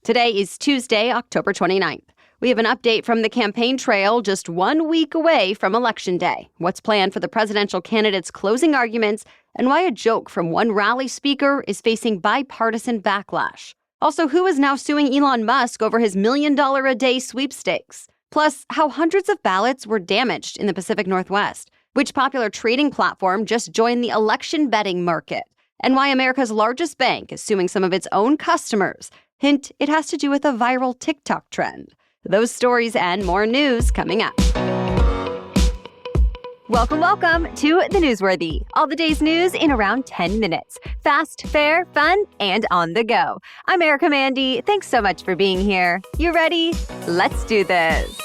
Today is Tuesday, October 29th. We have an update from the campaign trail just 1 week away from Election Day, what's planned for the presidential candidates' closing arguments, and why a joke from one rally speaker is facing bipartisan backlash. Also, who is now suing Elon Musk over his $1 million a day sweepstakes? Plus, how hundreds of ballots were damaged in the Pacific Northwest, which popular trading platform just joined the election betting market, and why America's largest bank is suing some of its own customers. Hint, it has to do with a viral TikTok trend. Those stories and more news coming up. Welcome to The Newsworthy. All the day's news in around 10 minutes. Fast, fair, fun, and on the go. I'm Erica Mandy. Thanks so much for being here. You ready? Let's do this.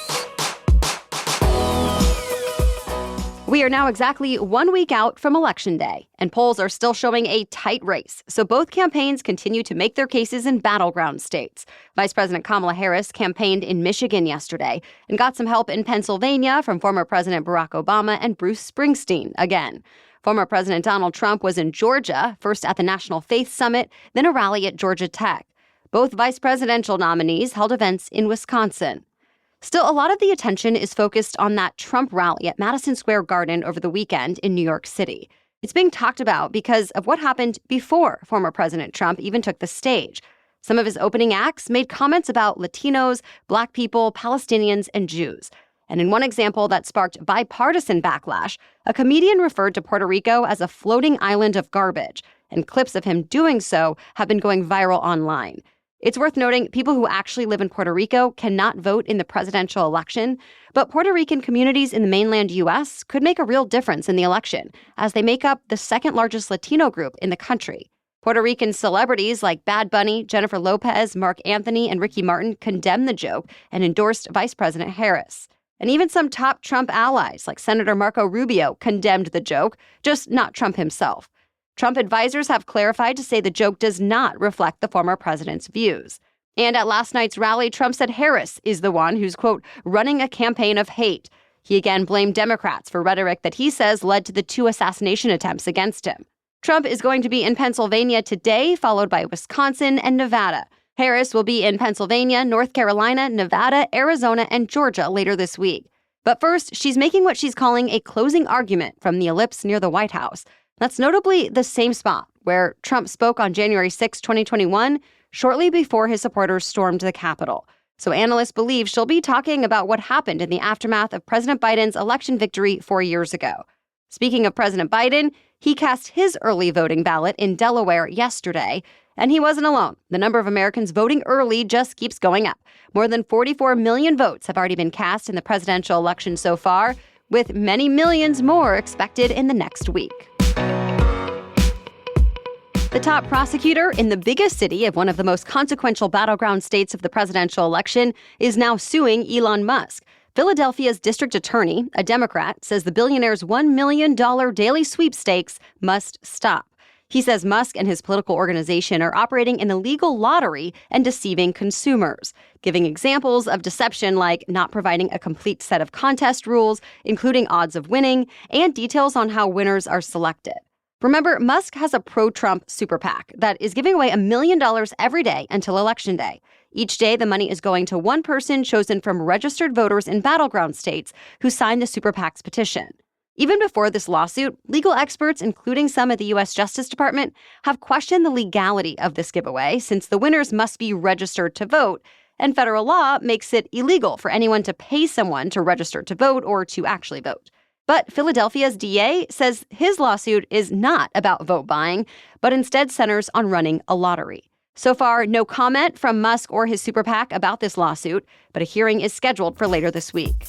We are now exactly 1 week out from Election Day, and polls are still showing a tight race, so both campaigns continue to make their cases in battleground states. Vice President Kamala Harris campaigned in Michigan yesterday and got some help in Pennsylvania from former President Barack Obama and Bruce Springsteen again. Former President Donald Trump was in Georgia, first at the National Faith Summit, then a rally at Georgia Tech. Both vice presidential nominees held events in Wisconsin. Still, a lot of the attention is focused on that Trump rally at Madison Square Garden over the weekend in New York City. It's being talked about because of what happened before former President Trump even took the stage. Some of his opening acts made comments about Latinos, Black people, Palestinians, and Jews. And in one example that sparked bipartisan backlash, a comedian referred to Puerto Rico as a floating island of garbage, and clips of him doing so have been going viral online. It's worth noting people who actually live in Puerto Rico cannot vote in the presidential election, but Puerto Rican communities in the mainland U.S. could make a real difference in the election, as they make up the second largest Latino group in the country. Puerto Rican celebrities like Bad Bunny, Jennifer Lopez, Mark Anthony, and Ricky Martin condemned the joke and endorsed Vice President Harris. And even some top Trump allies, like Senator Marco Rubio, condemned the joke, just not Trump himself. Trump advisors have clarified to say the joke does not reflect the former president's views. And at last night's rally, Trump said Harris is the one who's, quote, running a campaign of hate. He again blamed Democrats for rhetoric that he says led to the 2 assassination attempts against him. Trump is going to be in Pennsylvania today, followed by Wisconsin and Nevada. Harris will be in Pennsylvania, North Carolina, Nevada, Arizona, and Georgia later this week. But first, she's making what she's calling a closing argument from the ellipse near the White House. That's notably the same spot where Trump spoke on January 6, 2021, shortly before his supporters stormed the Capitol. So analysts believe she'll be talking about what happened in the aftermath of President Biden's election victory 4 years ago. Speaking of President Biden, he cast his early voting ballot in Delaware yesterday, and he wasn't alone. The number of Americans voting early just keeps going up. More than 44 million votes have already been cast in the presidential election so far, with many millions more expected in the next week. The top prosecutor in the biggest city of one of the most consequential battleground states of the presidential election is now suing Elon Musk. Philadelphia's district attorney, a Democrat, says the billionaire's $1 million daily sweepstakes must stop. He says Musk and his political organization are operating an illegal lottery and deceiving consumers, giving examples of deception like not providing a complete set of contest rules, including odds of winning, and details on how winners are selected. Remember, Musk has a pro-Trump super PAC that is giving away $1 million every day until Election Day. Each day, the money is going to one person chosen from registered voters in battleground states who signed the super PAC's petition. Even before this lawsuit, legal experts, including some at the U.S. Justice Department, have questioned the legality of this giveaway since the winners must be registered to vote, and federal law makes it illegal for anyone to pay someone to register to vote or to actually vote. But Philadelphia's DA says his lawsuit is not about vote buying, but instead centers on running a lottery. So far, no comment from Musk or his super PAC about this lawsuit, but a hearing is scheduled for later this week.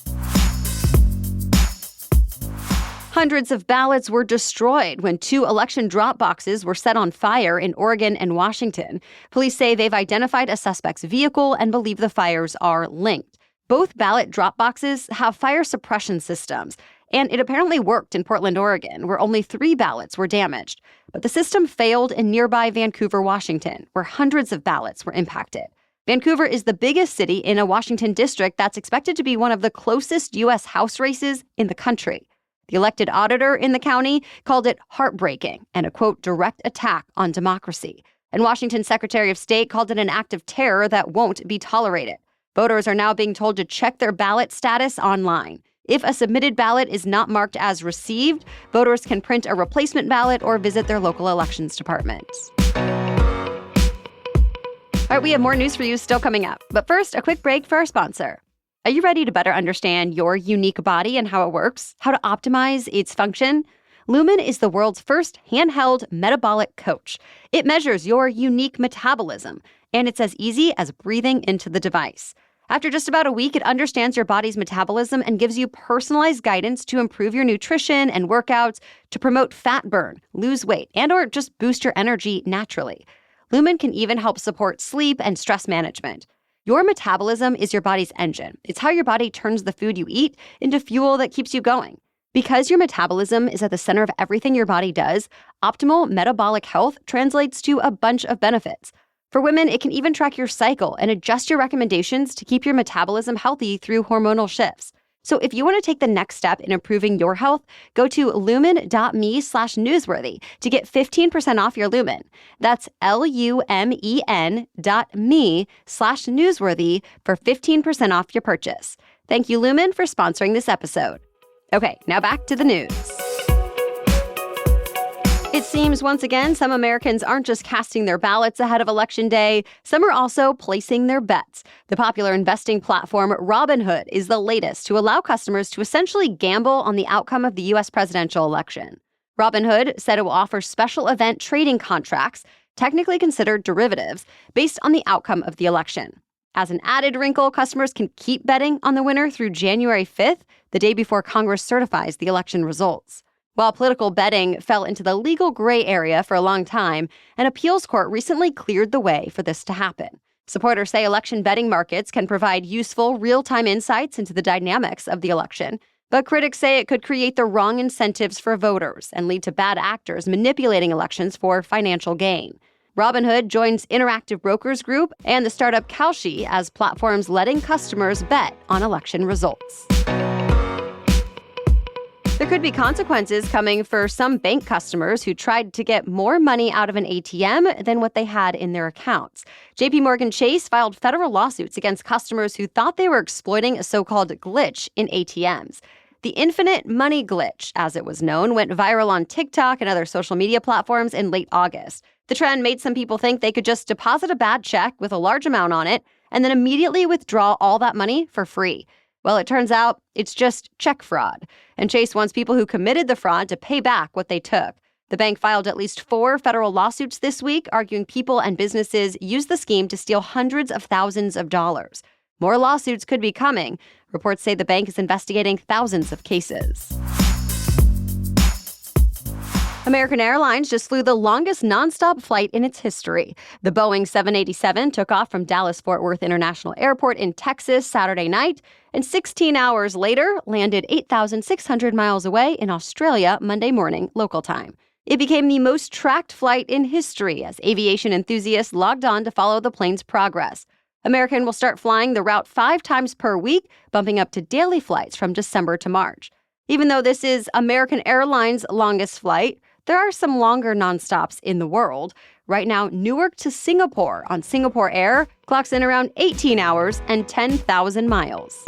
Hundreds of ballots were destroyed when 2 election drop boxes were set on fire in Oregon and Washington. Police say they've identified a suspect's vehicle and believe the fires are linked. Both ballot drop boxes have fire suppression systems, and it apparently worked in Portland, Oregon, where only 3 ballots were damaged. But the system failed in nearby Vancouver, Washington, where hundreds of ballots were impacted. Vancouver is the biggest city in a Washington district that's expected to be one of the closest U.S. House races in the country. The elected auditor in the county called it heartbreaking and a, quote, direct attack on democracy. And Washington's Secretary of State called it an act of terror that won't be tolerated. Voters are now being told to check their ballot status online. If a submitted ballot is not marked as received, voters can print a replacement ballot or visit their local elections department. All right, we have more news for you still coming up. But first, a quick break for our sponsor. Are you ready to better understand your unique body and how it works? How to optimize its function? Lumen is the world's first handheld metabolic coach. It measures your unique metabolism, and it's as easy as breathing into the device. After just about a week, it understands your body's metabolism and gives you personalized guidance to improve your nutrition and workouts, to promote fat burn, lose weight, and or just boost your energy naturally. Lumen can even help support sleep and stress management. Your metabolism is your body's engine. It's how your body turns the food you eat into fuel that keeps you going. Because your metabolism is at the center of everything your body does, optimal metabolic health translates to a bunch of benefits. For women, it can even track your cycle and adjust your recommendations to keep your metabolism healthy through hormonal shifts. So if you want to take the next step in improving your health, go to lumen.me/newsworthy to get 15% off your Lumen. That's lumen.me/newsworthy for 15% off your purchase. Thank you, Lumen, for sponsoring this episode. Okay, now back to the news. It seems once again, some Americans aren't just casting their ballots ahead of Election Day. Some are also placing their bets. The popular investing platform Robinhood is the latest to allow customers to essentially gamble on the outcome of the U.S. presidential election. Robinhood said it will offer special event trading contracts, technically considered derivatives, based on the outcome of the election. As an added wrinkle, customers can keep betting on the winner through January 5th, the day before Congress certifies the election results. While political betting fell into the legal gray area for a long time, an appeals court recently cleared the way for this to happen. Supporters say election betting markets can provide useful, real-time insights into the dynamics of the election, but critics say it could create the wrong incentives for voters and lead to bad actors manipulating elections for financial gain. Robinhood joins Interactive Brokers Group and the startup Kalshi as platforms letting customers bet on election results. There could be consequences coming for some bank customers who tried to get more money out of an ATM than what they had in their accounts. JPMorgan Chase filed federal lawsuits against customers who thought they were exploiting a so-called glitch in ATMs. The infinite money glitch, as it was known, went viral on TikTok and other social media platforms in late August. The trend made some people think they could just deposit a bad check with a large amount on it and then immediately withdraw all that money for free. Well, it turns out it's just check fraud, and Chase wants people who committed the fraud to pay back what they took. The bank filed at least 4 federal lawsuits this week, arguing people and businesses used the scheme to steal hundreds of thousands of dollars. More lawsuits could be coming. Reports say the bank is investigating thousands of cases. American Airlines just flew the longest nonstop flight in its history. The Boeing 787 took off from Dallas-Fort Worth International Airport in Texas Saturday night, and 16 hours later landed 8,600 miles away in Australia Monday morning, local time. It became the most tracked flight in history as aviation enthusiasts logged on to follow the plane's progress. American will start flying the route 5 times per week, bumping up to daily flights from December to March. Even though this is American Airlines' longest flight, there are some longer nonstops in the world. Right now, Newark to Singapore on Singapore Air clocks in around 18 hours and 10,000 miles.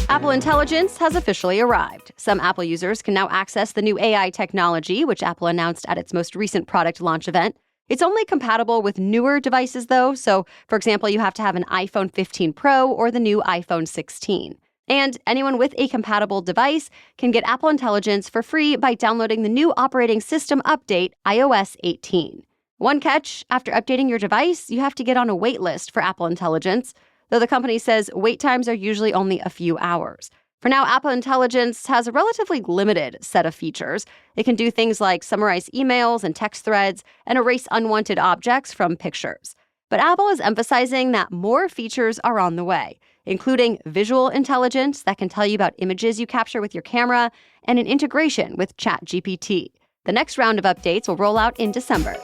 Apple Intelligence has officially arrived. Some Apple users can now access the new AI technology, which Apple announced at its most recent product launch event. It's only compatible with newer devices, though. So, for example, you have to have an iPhone 15 Pro or the new iPhone 16. And anyone with a compatible device can get Apple Intelligence for free by downloading the new operating system update, iOS 18. One catch, after updating your device, you have to get on a wait list for Apple Intelligence, though the company says wait times are usually only a few hours. For now, Apple Intelligence has a relatively limited set of features. It can do things like summarize emails and text threads and erase unwanted objects from pictures. But Apple is emphasizing that more features are on the way, including visual intelligence that can tell you about images you capture with your camera and an integration with ChatGPT. The next round of updates will roll out in December.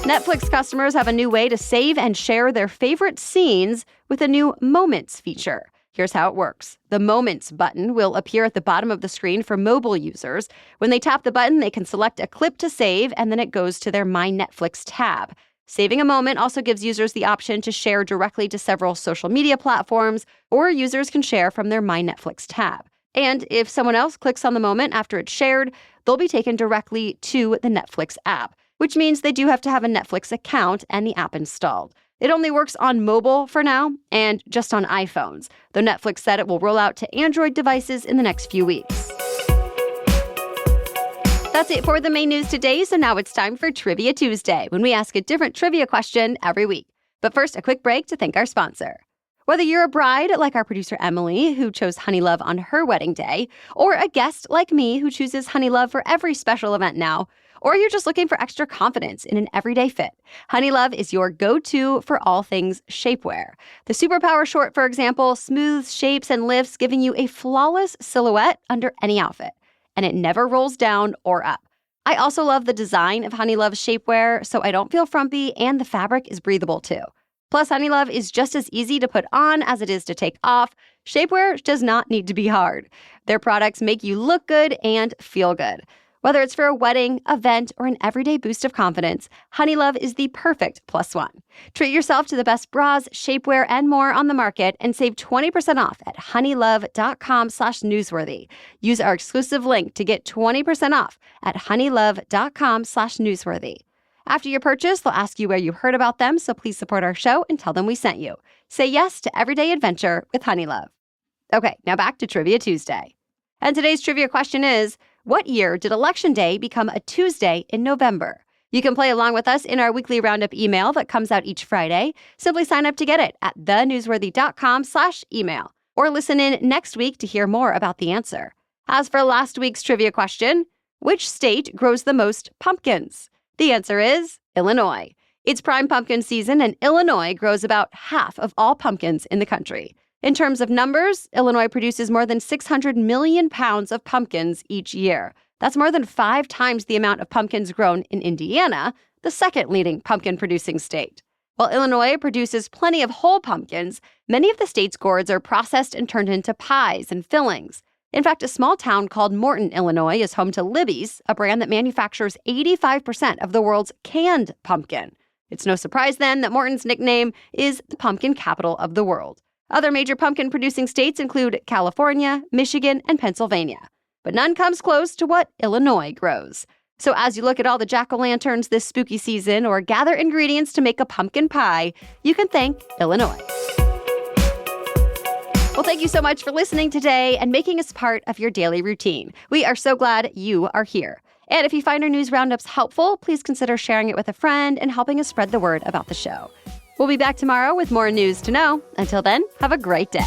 Netflix customers have a new way to save and share their favorite scenes with a new Moments feature. Here's how it works. The Moments button will appear at the bottom of the screen for mobile users. When they tap the button, they can select a clip to save, and then it goes to their My Netflix tab. Saving a moment also gives users the option to share directly to several social media platforms, or users can share from their My Netflix tab. And if someone else clicks on the moment after it's shared, they'll be taken directly to the Netflix app, which means they do have to have a Netflix account and the app installed. It only works on mobile for now and just on iPhones, though Netflix said it will roll out to Android devices in the next few weeks. That's it for the main news today, so now it's time for Trivia Tuesday, when we ask a different trivia question every week. But first, a quick break to thank our sponsor. Whether you're a bride like our producer Emily, who chose Honey Love on her wedding day, or a guest like me who chooses Honey Love for every special event now, or you're just looking for extra confidence in an everyday fit, Honey Love is your go-to for all things shapewear. The Superpower short, for example, smooths shapes and lifts, giving you a flawless silhouette under any outfit. And it never rolls down or up. I also love the design of Honey Love's shapewear, so I don't feel frumpy, and the fabric is breathable too. Plus, Honey Love is just as easy to put on as it is to take off. Shapewear does not need to be hard. Their products make you look good and feel good. Whether it's for a wedding, event, or an everyday boost of confidence, Honey Love is the perfect plus one. Treat yourself to the best bras, shapewear, and more on the market and save 20% off at honeylove.com/newsworthy. Use our exclusive link to get 20% off at honeylove.com/newsworthy. After your purchase, they'll ask you where you heard about them, so please support our show and tell them we sent you. Say yes to everyday adventure with Honey Love. Okay, now back to Trivia Tuesday. And today's trivia question is, what year did Election Day become a Tuesday in November? You can play along with us in our weekly roundup email that comes out each Friday. Simply sign up to get it at thenewsworthy.com/email, or listen in next week to hear more about the answer. As for last week's trivia question, which state grows the most pumpkins? The answer is Illinois. It's prime pumpkin season, and Illinois grows about half of all pumpkins in the country. In terms of numbers, Illinois produces more than 600 million pounds of pumpkins each year. That's more than 5 times the amount of pumpkins grown in Indiana, the second leading pumpkin-producing state. While Illinois produces plenty of whole pumpkins, many of the state's gourds are processed and turned into pies and fillings. In fact, a small town called Morton, Illinois, is home to Libby's, a brand that manufactures 85% of the world's canned pumpkin. It's no surprise, then, that Morton's nickname is the pumpkin capital of the world. Other major pumpkin-producing states include California, Michigan, and Pennsylvania. But none comes close to what Illinois grows. So as you look at all the jack-o'-lanterns this spooky season or gather ingredients to make a pumpkin pie, you can thank Illinois. Well, thank you so much for listening today and making us part of your daily routine. We are so glad you are here. And if you find our news roundups helpful, please consider sharing it with a friend and helping us spread the word about the show. We'll be back tomorrow with more news to know. Until then, have a great day.